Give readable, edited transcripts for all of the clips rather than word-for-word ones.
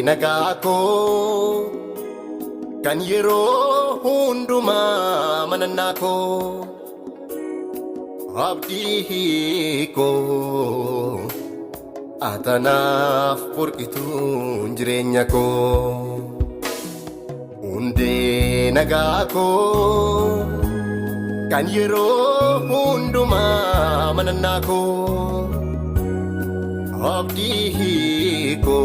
nagako kan yeroo hundumaa manannako abdii ko atanaaf burqituun jireenya ko hundee nagako kan yeroo hundumaa manannako abdii ko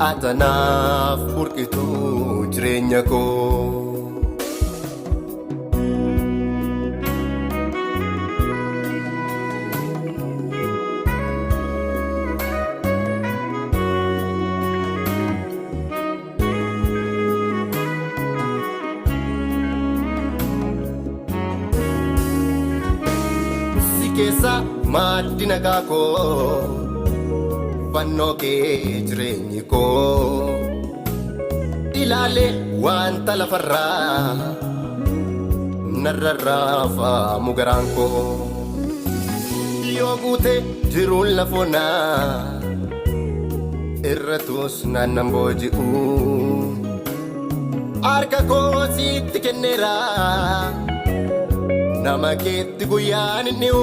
atanaaf burqituun jireenya ko Kesa maddi nagako fannoo kee jireenyi ko ilaale wanta lafarraa narrarraafamu garaan ko yoo guute jiruun lafoonaa irratus naannan booji'u harka koo sitti kenneera nama keetti guyyaan inni'u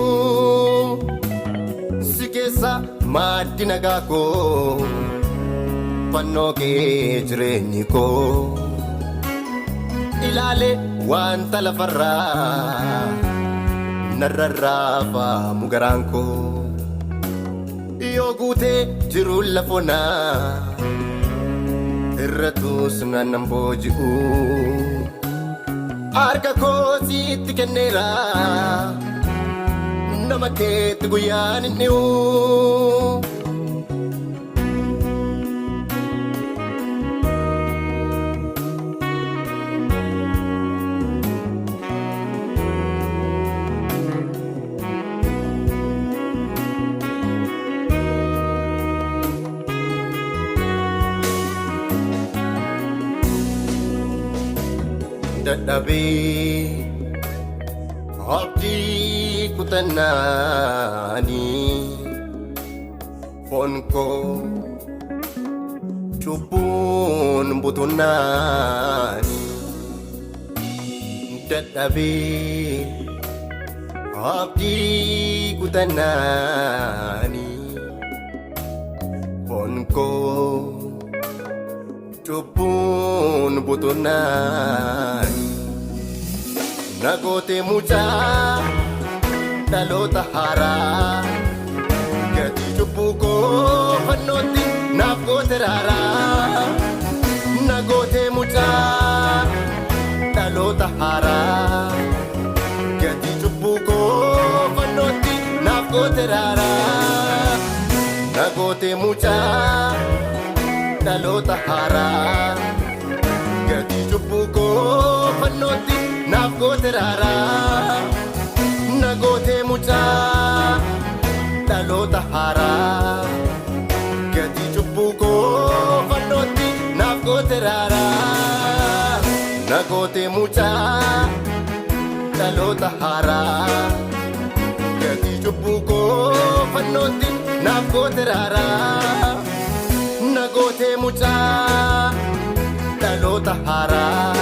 si keessa maddi nagako fannoo kee jireenyi ko ilaale wanta lafarraa narrarraafamu garaan ko yoo guute jiruun lafoonaa irratus naannan booji'u harka koo sitti kenneera nama keetti guyyaan inni'u dadhabee abdii kutannaani foon koo cubbuun butunnaani dadhabee abdii kutannaani foon koo cubbuun butunnaani nagote mucaa dhaloota haaraa gatii cubbuu koo fannootti naaf goote raaraa nagote mucaa dhaloota haaraa gatii cubbuu koo fannootti naaf goote raaraa nagote mucaa dhaloota haaraa gatii cubbuu koo fannootti naaf goote raaraa nagote mucaa dhaloota haaraa gatii cubbuu koo fannootti naaf goote raaraa nagote mucaa dhaloota haaraa gatii cubbuu koo fannootti naaf goote raaraa nagote mucaa dhaloota haaraa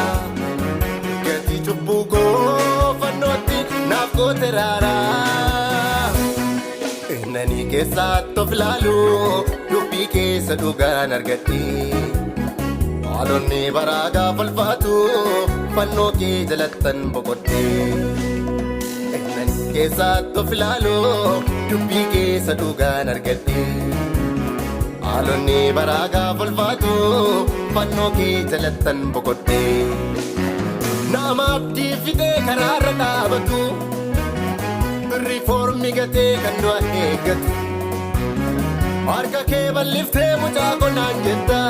gatii cubbuu koo fannootti naaf goote raaraa innanii keessatti of ilaalu dubbii keessa dhugaan argadhe haalonni baraa gaafa ulfaatu fannoo kee jalattan boqodhe innanii keessatti of ilaalu dubbii keessa dhugaan argadhe haalonni baraa gaafa ulfaatu fannoo kee jalattan boqodhe nama abdii fidee karaarra dhaabatu riifoormii gatee kan du'a eeggatu harka kee balliftee mucaa qonnaan jetta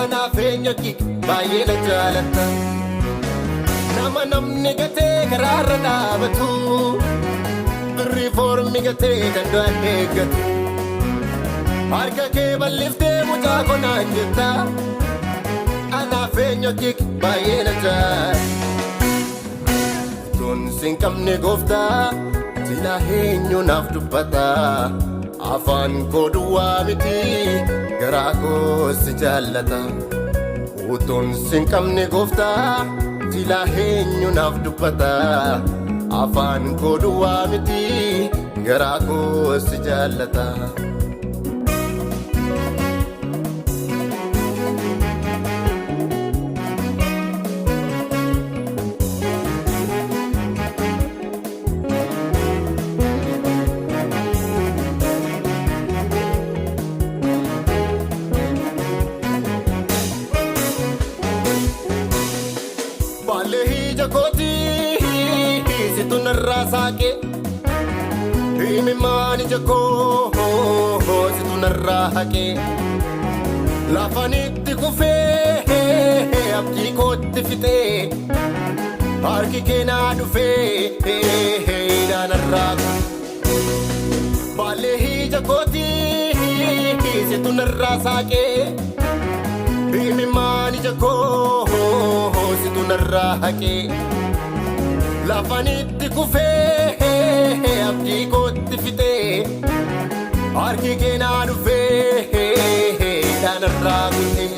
anaaf eenyu baay'ee na jaalatta nama namni gatee karaarra dhaabatu riifoormii gatee kan du'a eeggatu harka kee balliftee mucaa qonnaan jetta anaaf eenyu baay'ee na jaalatta tun sin qabne gooftaa sila eenyu naaf dubbata afaan koo duwwaa miti garaa koos si jaallata. Utuun sin qabne gooftaa silaa eenyu naaf dubbata. Afaan koo duwwaa miti garaa koos si jaallata. Hija kooti situ narraa saaqe himimmaan ija koo situ narraa haqe lafaan itti kufee abdii kootti fixee harki kee naa dhufee naanarraa baallee hija kooti situ narraa saaqe himimmaan ija koo situ narraa haqe lafaan itti kufee abdii kootti fixee harki kee naa dhufee naanarraa kutee.